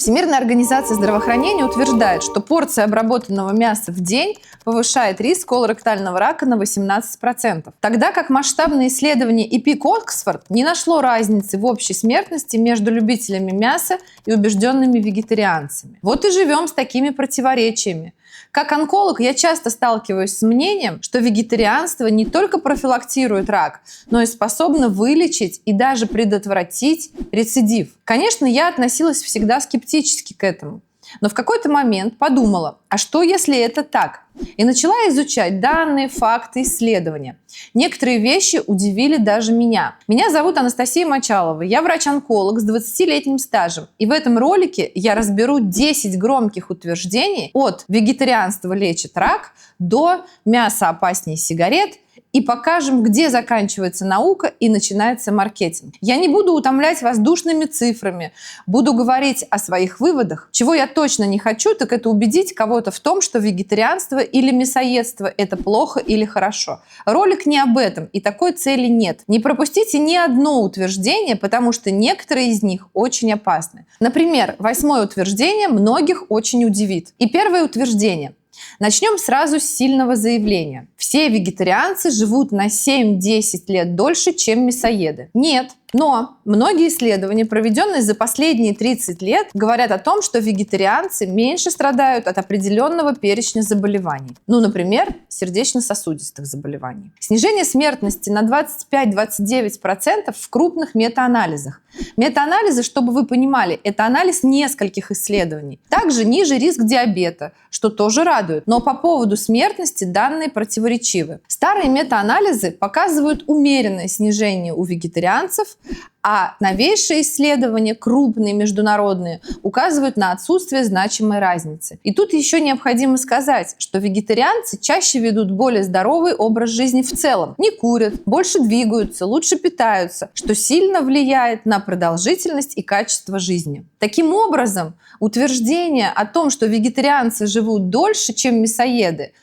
Всемирная организация здравоохранения утверждает, что порция обработанного мяса в день повышает риск колоректального рака на 18%. Тогда как масштабное исследование Epic-Oxford не нашло разницы в общей смертности между любителями мяса и убежденными вегетарианцами. Вот и живем с такими противоречиями. Как онколог я часто сталкиваюсь с мнением, что вегетарианство не только профилактирует рак, но и способно вылечить и даже предотвратить рецидив. Конечно, я относилась всегда скептически к этому. Но в какой-то момент подумала, а что если это так? И начала изучать данные, факты, исследования. Некоторые вещи удивили даже меня. Меня зовут Анастасия Мочалова, я врач-онколог с 20-летним стажем. И в этом ролике я разберу 10 громких утверждений от «вегетарианство лечит рак» до «мясо опаснее сигарет», и покажем, где заканчивается наука и начинается маркетинг. Я не буду утомлять вас душными цифрами, буду говорить о своих выводах. Чего я точно не хочу, так это убедить кого-то в том, что вегетарианство или мясоедство – это плохо или хорошо. Ролик не об этом, и такой цели нет. Не пропустите ни одно утверждение, потому что некоторые из них очень опасны. Например, 8-е утверждение многих очень удивит. И первое утверждение. Начнем сразу с сильного заявления. Все вегетарианцы живут на 7-10 лет дольше, чем мясоеды. Нет. Но многие исследования, проведенные за последние 30 лет, говорят о том, что вегетарианцы меньше страдают от определенного перечня заболеваний. Например, сердечно-сосудистых заболеваний. Снижение смертности на 25-29% в крупных метаанализах. Метаанализы, чтобы вы понимали, это анализ нескольких исследований. Также ниже риск диабета, что тоже радует. Но по поводу смертности данные противоречивы. Старые метаанализы показывают умеренное снижение у вегетарианцев, а новейшие исследования, крупные, международные, указывают на отсутствие значимой разницы. И тут еще необходимо сказать, что вегетарианцы чаще ведут более здоровый образ жизни в целом. Не курят, больше двигаются, лучше питаются, что сильно влияет на продолжительность и качество жизни. Таким образом, утверждение о том, что вегетарианцы живут дольше, чем мясоеды,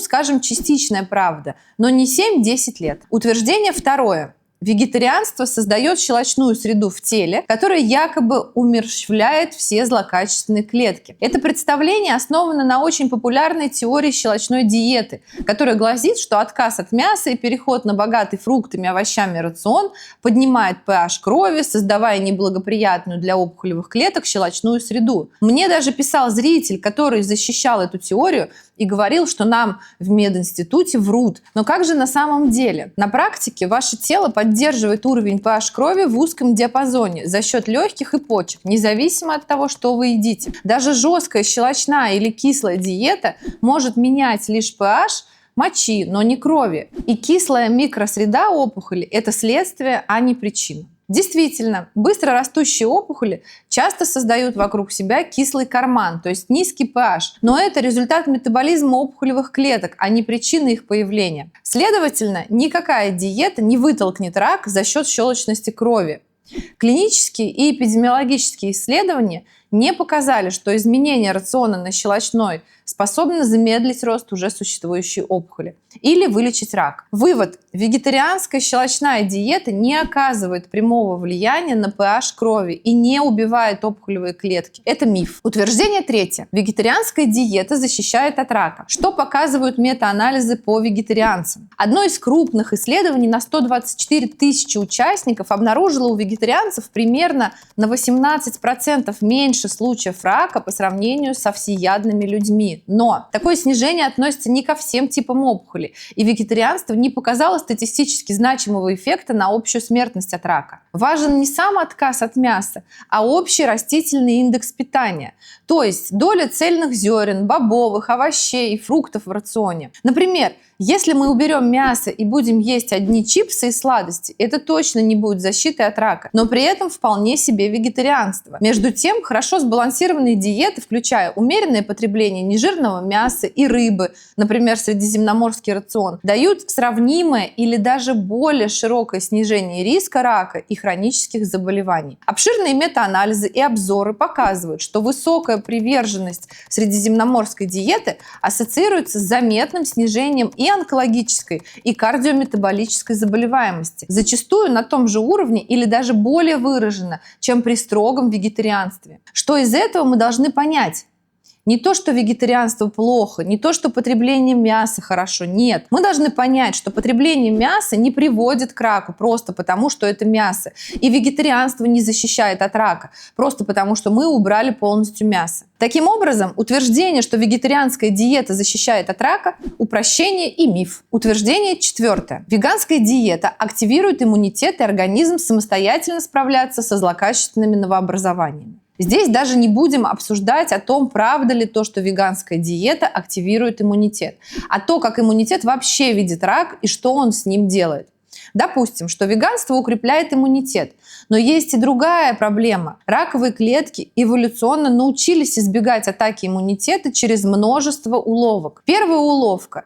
скажем, частичная правда, но не 7-10 лет. Утверждение второе. Вегетарианство создает щелочную среду в теле, которая якобы умерщвляет все злокачественные клетки. Это представление основано на очень популярной теории щелочной диеты, которая гласит, что отказ от мяса и переход на богатый фруктами и овощами рацион поднимает pH крови, создавая неблагоприятную для опухолевых клеток щелочную среду. Мне даже писал зритель, который защищал эту теорию и говорил, что нам в мединституте врут. Но как же на самом деле? На практике ваше тело поддерживает уровень pH крови в узком диапазоне за счет легких и почек, независимо от того, что вы едите. Даже жесткая щелочная или кислая диета может менять лишь pH мочи, но не крови. И кислая микросреда опухоли – это следствие, а не причина. Действительно, быстро растущие опухоли часто создают вокруг себя кислый карман, то есть низкий pH. Но это результат метаболизма опухолевых клеток, а не причина их появления. Следовательно, никакая диета не вытолкнет рак за счет щелочности крови. Клинические и эпидемиологические исследования не показали, что изменение рациона на щелочной способно замедлить рост уже существующей опухоли или вылечить рак. Вывод. Вегетарианская щелочная диета не оказывает прямого влияния на pH крови и не убивает опухолевые клетки. Это миф. Утверждение третье. Вегетарианская диета защищает от рака. Что показывают метаанализы по вегетарианцам? Одно из крупных исследований на 124 тысячи участников обнаружило у вегетарианцев примерно на 18% меньше случаев рака по сравнению со всеядными людьми. Но такое снижение относится не ко всем типам опухоли, и вегетарианство не показало статистически значимого эффекта на общую смертность от рака. Важен не сам отказ от мяса, а общий растительный индекс питания, то есть доля цельных зерен, бобовых, овощей и фруктов в рационе. Например, если мы уберем мясо и будем есть одни чипсы и сладости, это точно не будет защитой от рака, но при этом вполне себе вегетарианство. Между тем, хорошо сбалансированные диеты, включая умеренное потребление нежирного мяса и рыбы, например, средиземноморский рацион, дают сравнимое или даже более широкое снижение риска рака и хронических заболеваний. Обширные метаанализы и обзоры показывают, что высокая приверженность средиземноморской диеты ассоциируется с заметным снижением и онкологической, и кардиометаболической заболеваемости, зачастую на том же уровне или даже более выражена, чем при строгом вегетарианстве. Что из этого мы должны понять? Не то, что вегетарианство плохо, не то, что потребление мяса хорошо. Нет. Мы должны понять, что потребление мяса не приводит к раку просто потому, что это мясо. И вегетарианство не защищает от рака просто потому, что мы убрали полностью мясо. Таким образом, утверждение, что вегетарианская диета защищает от рака – упрощение и миф. Утверждение 4. Веганская диета активирует иммунитет, и организм самостоятельно справляется со злокачественными новообразованиями. Здесь даже не будем обсуждать о том, правда ли то, что веганская диета активирует иммунитет, а то, как иммунитет вообще видит рак и что он с ним делает. Допустим, что веганство укрепляет иммунитет, но есть и другая проблема. Раковые клетки эволюционно научились избегать атаки иммунитета через множество уловок. Первая уловка.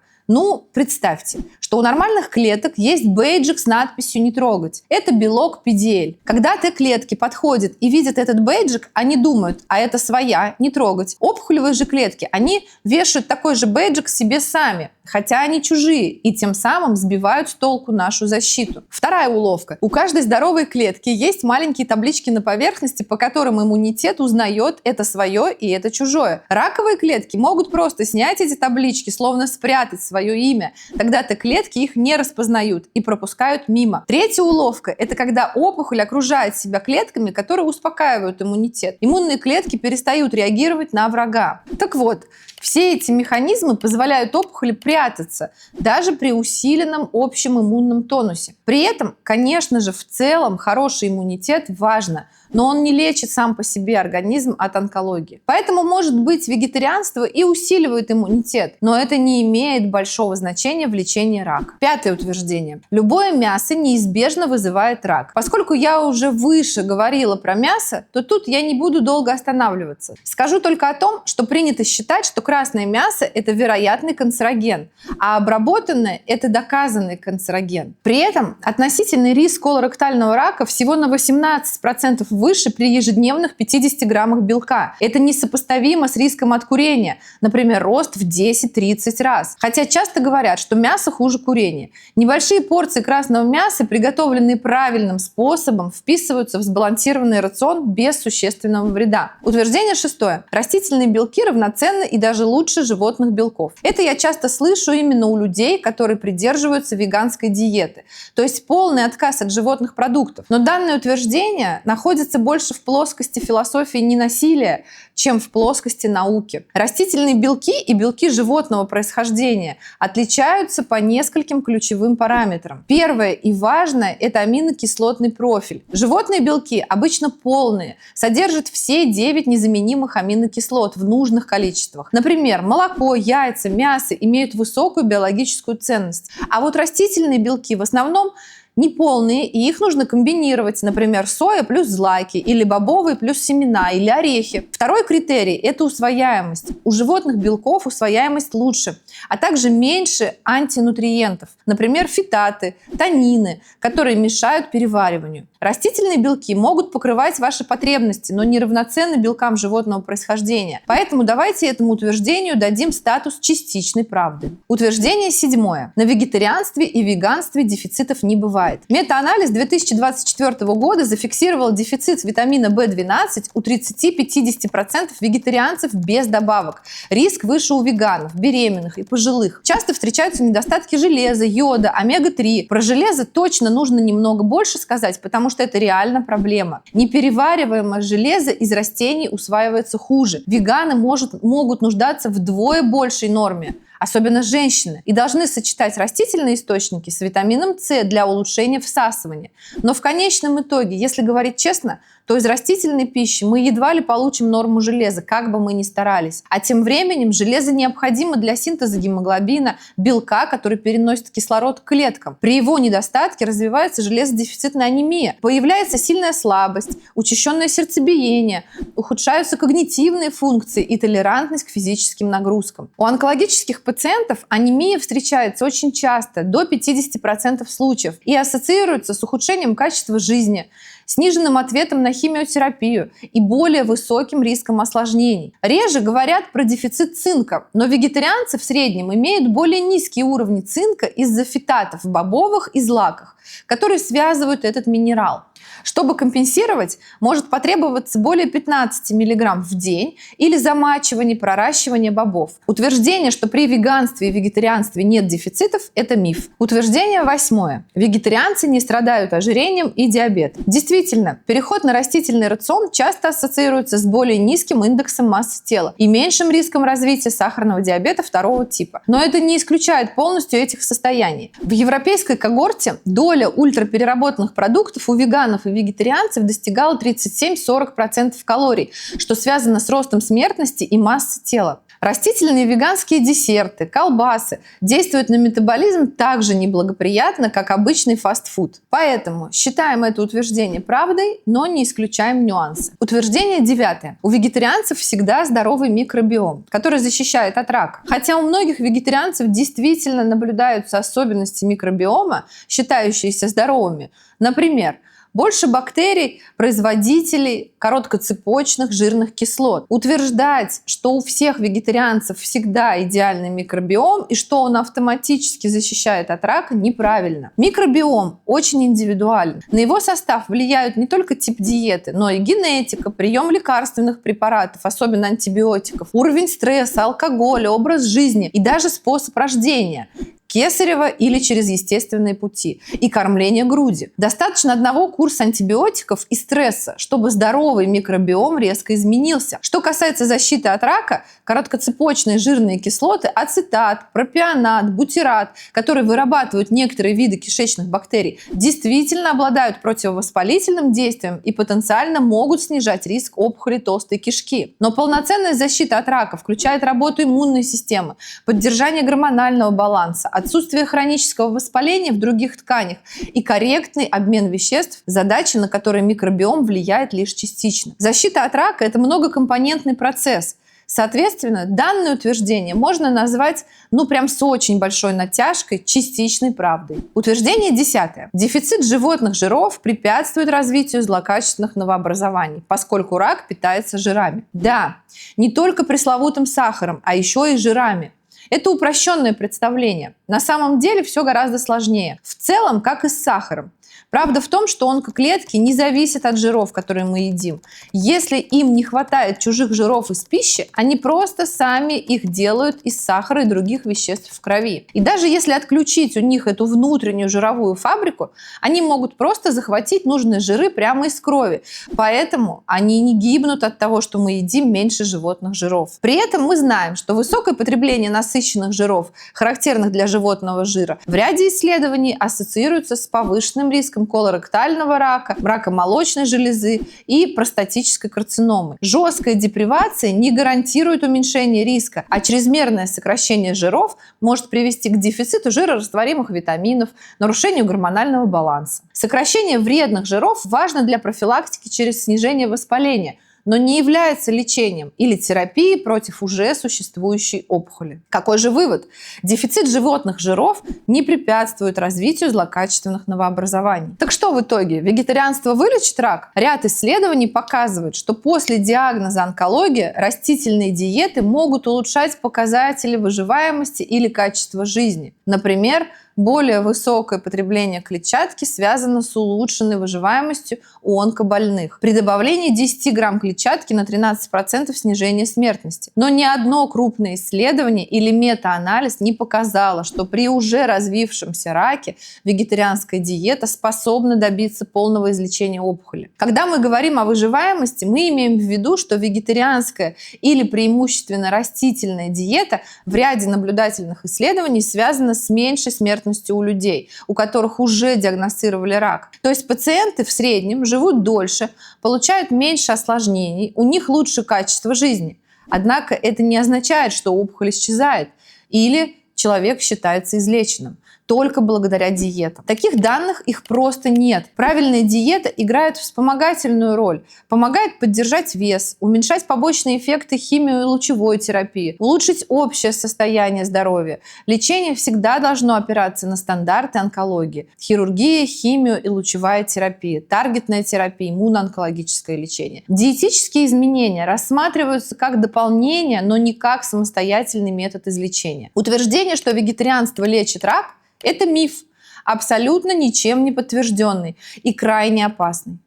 Представьте, что у нормальных клеток есть бейджик с надписью «Не трогать». Это белок PDL. Когда Т-клетки подходят и видят этот бейджик, они думают, а это своя, не трогать. Опухолевые же клетки, они вешают такой же бейджик себе сами, хотя они чужие, и тем самым сбивают с толку нашу защиту. Вторая уловка. У каждой здоровой клетки есть маленькие таблички на поверхности, по которым иммунитет узнает это свое и это чужое. Раковые клетки могут просто снять эти таблички, словно спрятать свое имя. Тогда Т-клетки их не распознают и пропускают мимо. Третья уловка – это когда опухоль окружает себя клетками, которые успокаивают иммунитет. Иммунные клетки перестают реагировать на врага. Так вот, все эти механизмы позволяют опухоли прятаться, даже при усиленном общем иммунном тонусе. При этом, конечно же, в целом хороший иммунитет важно, но он не лечит сам по себе организм от онкологии. Поэтому, может быть, вегетарианство и усиливает иммунитет, но это не имеет большого значения в лечении рака. Пятое утверждение. Любое мясо неизбежно вызывает рак. Поскольку я уже выше говорила про мясо, то тут я не буду долго останавливаться. Скажу только о том, что принято считать, что красное мясо – это вероятный канцероген, а обработанное – это доказанный канцероген. При этом относительный риск колоректального рака всего на 18% выше при ежедневных 50 граммах белка. Это несопоставимо с риском от курения, например, рост в 10-30 раз. Хотя часто говорят, что мясо хуже курения. Небольшие порции красного мяса, приготовленные правильным способом, вписываются в сбалансированный рацион без существенного вреда. Утверждение 6. Растительные белки равноценны и даже лучше животных белков. Это я часто слышу именно у людей, которые придерживаются веганской диеты, то есть полный отказ от животных продуктов. Но данное утверждение находится больше в плоскости философии ненасилия, чем в плоскости науки. Растительные белки и белки животного происхождения отличаются по нескольким ключевым параметрам. Первое и важное – это аминокислотный профиль. Животные белки обычно полные, содержат все 9 незаменимых аминокислот в нужных количествах. Например, молоко, яйца, мясо имеют высокую биологическую ценность. А вот растительные белки в основном неполные, и их нужно комбинировать, например, соя плюс злаки, или бобовые плюс семена, или орехи. Второй критерий – это усвояемость. У животных белков усвояемость лучше, а также меньше антинутриентов, например, фитаты, танины, которые мешают перевариванию. Растительные белки могут покрывать ваши потребности, но не равноценны белкам животного происхождения. Поэтому давайте этому утверждению дадим статус частичной правды. Утверждение 7. На вегетарианстве и веганстве дефицитов не бывает. Метаанализ 2024 года зафиксировал дефицит витамина В12 у 30-50% вегетарианцев без добавок. Риск выше у веганов, беременных и пожилых. Часто встречаются недостатки железа, йода, омега-3. Про железо точно нужно немного больше сказать, потому что это реально проблема. Неперевариваемое железо из растений усваивается хуже. Веганы могут нуждаться вдвое большей норме, особенно женщины, и должны сочетать растительные источники с витамином С для улучшения всасывания. Но в конечном итоге, если говорить честно, то из растительной пищи мы едва ли получим норму железа, как бы мы ни старались. А тем временем железо необходимо для синтеза гемоглобина, белка, который переносит кислород к клеткам. При его недостатке развивается железодефицитная анемия, появляется сильная слабость, учащенное сердцебиение, ухудшаются когнитивные функции и толерантность к физическим нагрузкам. У онкологических пациентов анемия встречается очень часто, до 50% случаев, и ассоциируется с ухудшением качества жизни, сниженным ответом на химиотерапию и более высоким риском осложнений. Реже говорят про дефицит цинка, но вегетарианцы в среднем имеют более низкие уровни цинка из-за фитатов в бобовых и злаках, которые связывают этот минерал. Чтобы компенсировать, может потребоваться более 15 мг в день или замачивание, проращивание бобов. Утверждение, что при веганстве и вегетарианстве нет дефицитов – это миф. Утверждение 8. Вегетарианцы не страдают ожирением и диабетом. Действительно, переход на растительный рацион часто ассоциируется с более низким индексом массы тела и меньшим риском развития сахарного диабета второго типа. Но это не исключает полностью этих состояний. В европейской когорте доля ультрапереработанных продуктов у веганов и вегетарианцев достигала 37-40% калорий, что связано с ростом смертности и массы тела. Растительные веганские десерты, колбасы действуют на метаболизм так же неблагоприятно, как обычный фастфуд. Поэтому считаем это утверждение правдой, но не исключаем нюансы. Утверждение 9. У вегетарианцев всегда здоровый микробиом, который защищает от рака. Хотя у многих вегетарианцев действительно наблюдаются особенности микробиома, считающиеся здоровыми. Например, больше бактерий, производителей короткоцепочных жирных кислот. Утверждать, что у всех вегетарианцев всегда идеальный микробиом и что он автоматически защищает от рака, неправильно. Микробиом очень индивидуален. На его состав влияют не только тип диеты, но и генетика, прием лекарственных препаратов, особенно антибиотиков, уровень стресса, алкоголя, образ жизни и даже способ рождения. Кесарево или через естественные пути, и кормление груди. Достаточно одного курса антибиотиков и стресса, чтобы здоровый микробиом резко изменился. Что касается защиты от рака, короткоцепочные жирные кислоты, ацетат, пропионат, бутират, которые вырабатывают некоторые виды кишечных бактерий, действительно обладают противовоспалительным действием и потенциально могут снижать риск опухоли толстой кишки. Но полноценная защита от рака включает работу иммунной системы, поддержание гормонального баланса, отсутствие хронического воспаления в других тканях и корректный обмен веществ, задачи, на которые микробиом влияет лишь частично. Защита от рака – это многокомпонентный процесс. Соответственно, данное утверждение можно назвать, прям с очень большой натяжкой, частичной правдой. Утверждение 10. Дефицит животных жиров препятствует развитию злокачественных новообразований, поскольку рак питается жирами. Да, не только пресловутым сахаром, а еще и жирами. Это упрощенное представление. На самом деле все гораздо сложнее. В целом, как и с сахаром. Правда в том, что онкоклетки не зависят от жиров, которые мы едим. Если им не хватает чужих жиров из пищи, они просто сами их делают из сахара и других веществ в крови. И даже если отключить у них эту внутреннюю жировую фабрику, они могут просто захватить нужные жиры прямо из крови. Поэтому они не гибнут от того, что мы едим меньше животных жиров. При этом мы знаем, что высокое потребление насыщенных жиров, характерных для животного жира, в ряде исследований ассоциируется с повышенным риском колоректального рака, рака молочной железы и простатической карциномы. Жесткая депривация не гарантирует уменьшение риска, а чрезмерное сокращение жиров может привести к дефициту жирорастворимых витаминов, нарушению гормонального баланса. Сокращение вредных жиров важно для профилактики через снижение воспаления, но не является лечением или терапией против уже существующей опухоли. Какой же вывод? Дефицит животных жиров не препятствует развитию злокачественных новообразований. Так что в итоге? Вегетарианство вылечит рак? Ряд исследований показывает, что после диагноза онкология растительные диеты могут улучшать показатели выживаемости или качества жизни. Например, более высокое потребление клетчатки связано с улучшенной выживаемостью у онкобольных. При добавлении 10 грамм клетчатки на 13% снижение смертности. Но ни одно крупное исследование или метаанализ не показало, что при уже развившемся раке вегетарианская диета способна добиться полного излечения опухоли. Когда мы говорим о выживаемости, мы имеем в виду, что вегетарианская или преимущественно растительная диета в ряде наблюдательных исследований связана с меньшей смертностью у людей, у которых уже диагностировали рак. То есть пациенты в среднем живут дольше, получают меньше осложнений, у них лучше качество жизни. Однако это не означает, что опухоль исчезает или человек считается излеченным. только благодаря диетам. Таких данных их просто нет. Правильная диета играет вспомогательную роль, помогает поддержать вес, уменьшать побочные эффекты химио- и лучевой терапии, улучшить общее состояние здоровья. Лечение всегда должно опираться на стандарты онкологии. Хирургия, химио- и лучевая терапия, таргетная терапия, иммуноонкологическое лечение. Диетические изменения рассматриваются как дополнение, но не как самостоятельный метод излечения. Утверждение, что вегетарианство лечит рак, это миф, абсолютно ничем не подтвержденный и крайне опасный.